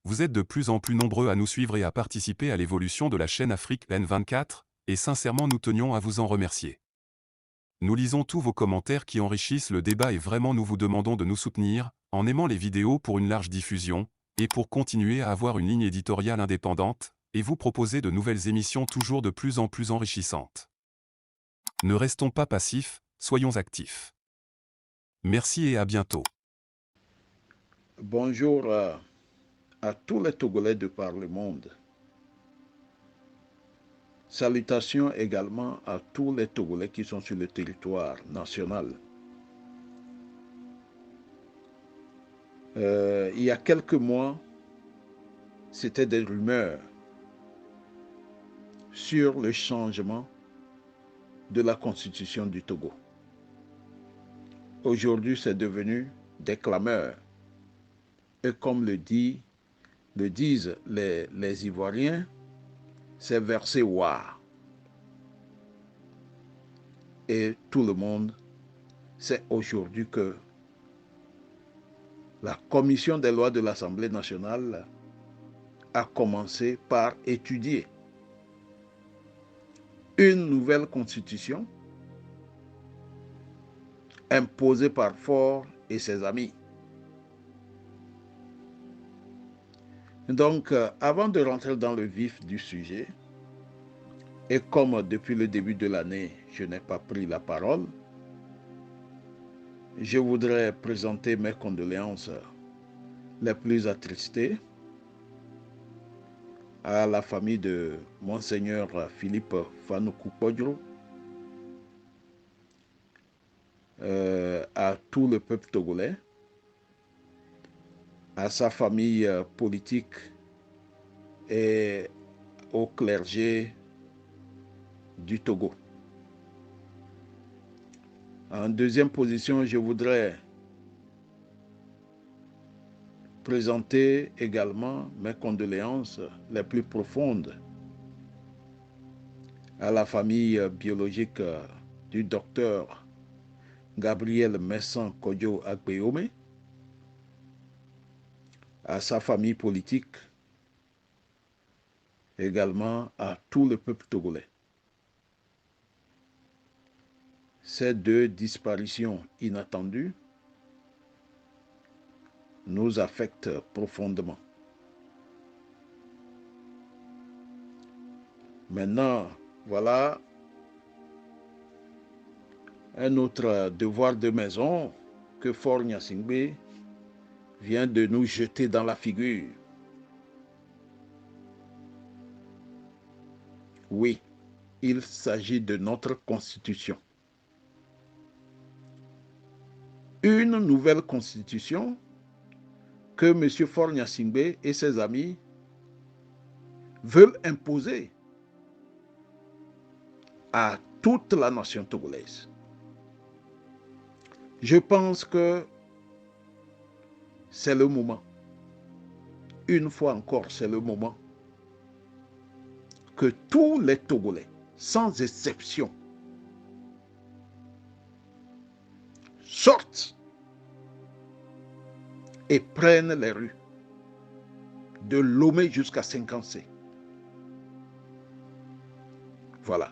Vous êtes de plus en plus nombreux à nous suivre et à participer à l'évolution de la chaîne Afrique N24, et sincèrement nous tenions à vous en remercier. Nous lisons tous vos commentaires qui enrichissent le débat et vraiment nous vous demandons de nous soutenir, en aimant les vidéos pour une large diffusion, et pour continuer à avoir une ligne éditoriale indépendante, et vous proposer de nouvelles émissions toujours de plus en plus enrichissantes. Ne restons pas passifs, soyons actifs. Merci et à bientôt. Bonjour à tous les Togolais de par le monde. Salutations également à tous les Togolais qui sont sur le territoire national. Il y a quelques mois, c'était des rumeurs sur le changement de la constitution du Togo. Aujourd'hui, c'est devenu des clameurs. Et comme le disent les Ivoiriens, c'est versé war. Et tout le monde sait aujourd'hui que la commission des lois de l'Assemblée nationale a commencé par étudier une nouvelle constitution imposée par Faure et ses amis. Donc, avant de rentrer dans le vif du sujet, et comme depuis le début de l'année, je n'ai pas pris la parole, je voudrais présenter mes condoléances les plus attristées à la famille de Monseigneur Philippe Fanoukou-Podjo, à tout le peuple togolais, à sa famille politique et au clergé du Togo. En deuxième position, je voudrais présenter également mes condoléances les plus profondes à la famille biologique du docteur Gabriel Messan Kodjo Agbeome, à sa famille politique, également à tout le peuple togolais. Ces deux disparitions inattendues nous affectent profondément. Maintenant, voilà un autre devoir de maison que Faure Gnassingbé vient de nous jeter dans la figure. Oui, il s'agit de notre constitution. Une nouvelle constitution que M. Faure Gnassingbé et ses amis veulent imposer à toute la nation togolaise. Je pense que c'est le moment, une fois encore, c'est le moment que tous les Togolais, sans exception, sortent et prennent les rues, de Lomé jusqu'à Saint-Cancé. Voilà.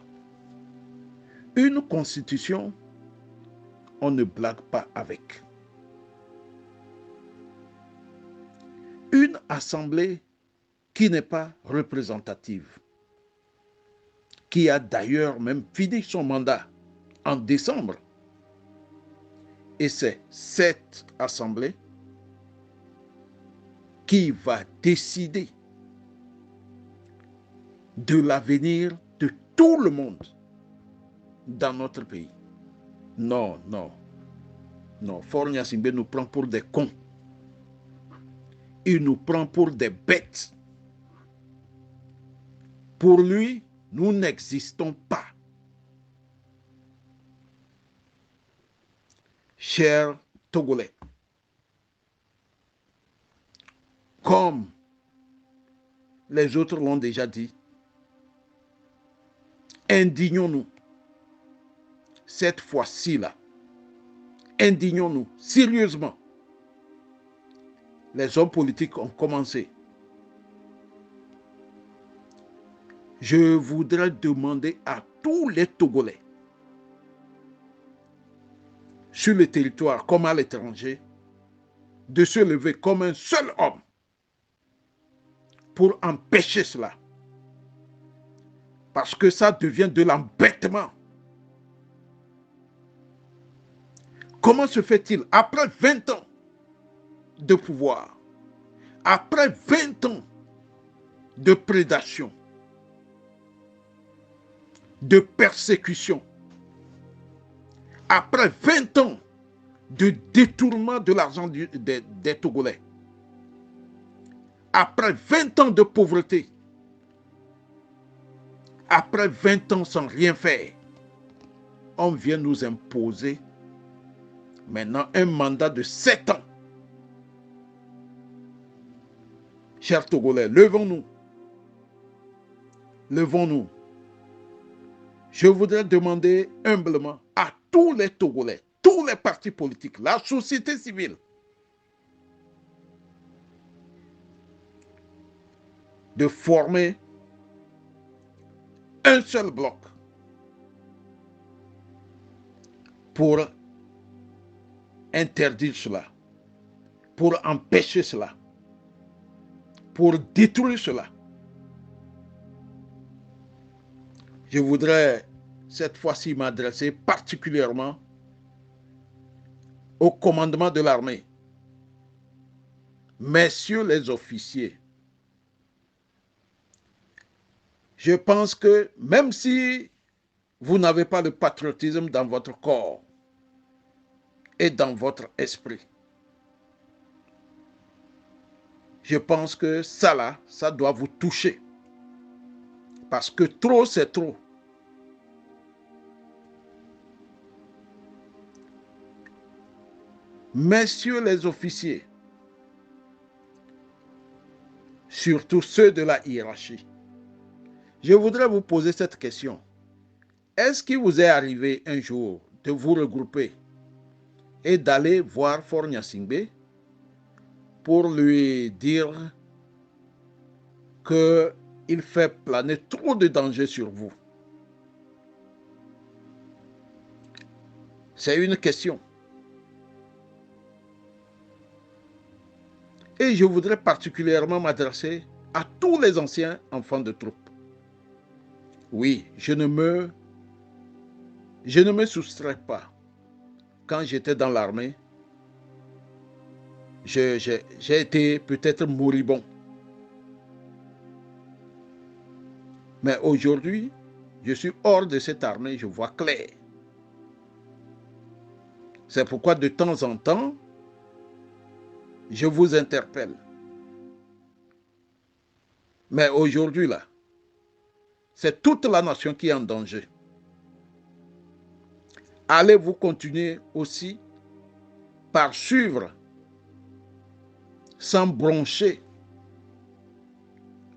Une constitution, on ne blague pas avec. Une assemblée qui n'est pas représentative, qui a d'ailleurs même fini son mandat en décembre. Et c'est cette assemblée qui va décider de l'avenir de tout le monde dans notre pays. Non, non, non. Faure Gnassingbé nous prend pour des cons. Il nous prend pour des bêtes. Pour lui, nous n'existons pas. Chers Togolais, comme les autres l'ont déjà dit, indignons-nous. Cette fois-ci-là, indignons-nous sérieusement. Les hommes politiques ont commencé je voudrais demander à tous les Togolais, sur le territoire comme à l'étranger, de se lever comme un seul homme pour empêcher cela. Parce que ça devient de l'embêtement. Comment se fait-il, après 20 ans de pouvoir, après 20 ans de prédation, de persécution, après 20 ans de détournement de l'argent des Togolais, après 20 ans de pauvreté, après 20 ans sans rien faire, on vient nous imposer maintenant un mandat de 7 ans. Chers Togolais, levons-nous. Levons-nous. Je voudrais demander humblement à tous les Togolais, tous les partis politiques, la société civile, de former un seul bloc pour interdire cela, pour empêcher cela, pour détruire cela. Je voudrais cette fois-ci m'adresser particulièrement au commandement de l'armée. Messieurs les officiers, je pense que même si vous n'avez pas le patriotisme dans votre corps et dans votre esprit, je pense que ça là, ça doit vous toucher. Parce que trop, c'est trop. Messieurs les officiers, surtout ceux de la hiérarchie, je voudrais vous poser cette question. Est-ce qu'il vous est arrivé un jour de vous regrouper et d'aller voir Faure Gnassingbé pour lui dire qu'il fait planer trop de dangers sur vous? C'est une question. Et je voudrais particulièrement m'adresser à tous les anciens enfants de troupe. Oui, je ne me soustrais pas. Quand j'étais dans l'armée, j'ai été peut-être moribond. Mais aujourd'hui, je suis hors de cette armée, je vois clair. C'est pourquoi de temps en temps, je vous interpelle. Mais aujourd'hui, là, c'est toute la nation qui est en danger. Allez-vous continuer aussi par suivre, sans broncher,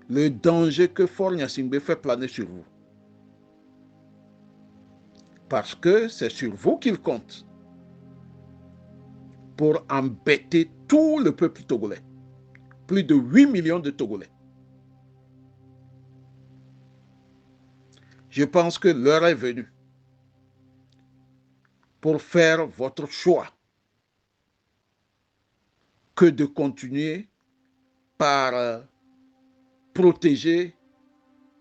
le danger que Faure Gnassingbé fait planer sur vous? Parce que c'est sur vous qu'il compte pour embêter tout le peuple togolais. Plus de 8 millions de Togolais. Je pense que l'heure est venue pour faire votre choix que de continuer par protéger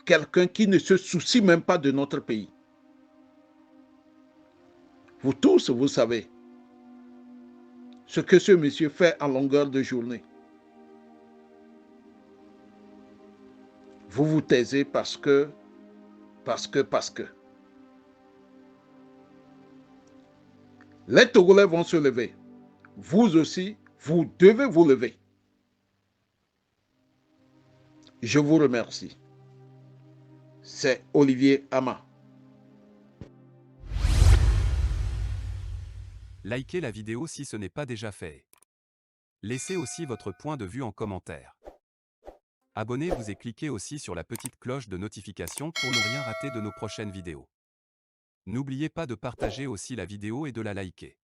quelqu'un qui ne se soucie même pas de notre pays. Vous tous, vous savez ce que ce monsieur fait en longueur de journée. Vous vous taisez parce que. Les Togolais vont se lever. Vous aussi, vous devez vous lever. Je vous remercie. C'est Olivier Ama. Likez la vidéo si ce n'est pas déjà fait. Laissez aussi votre point de vue en commentaire. Abonnez-vous et cliquez aussi sur la petite cloche de notification pour ne rien rater de nos prochaines vidéos. N'oubliez pas de partager aussi la vidéo et de la liker.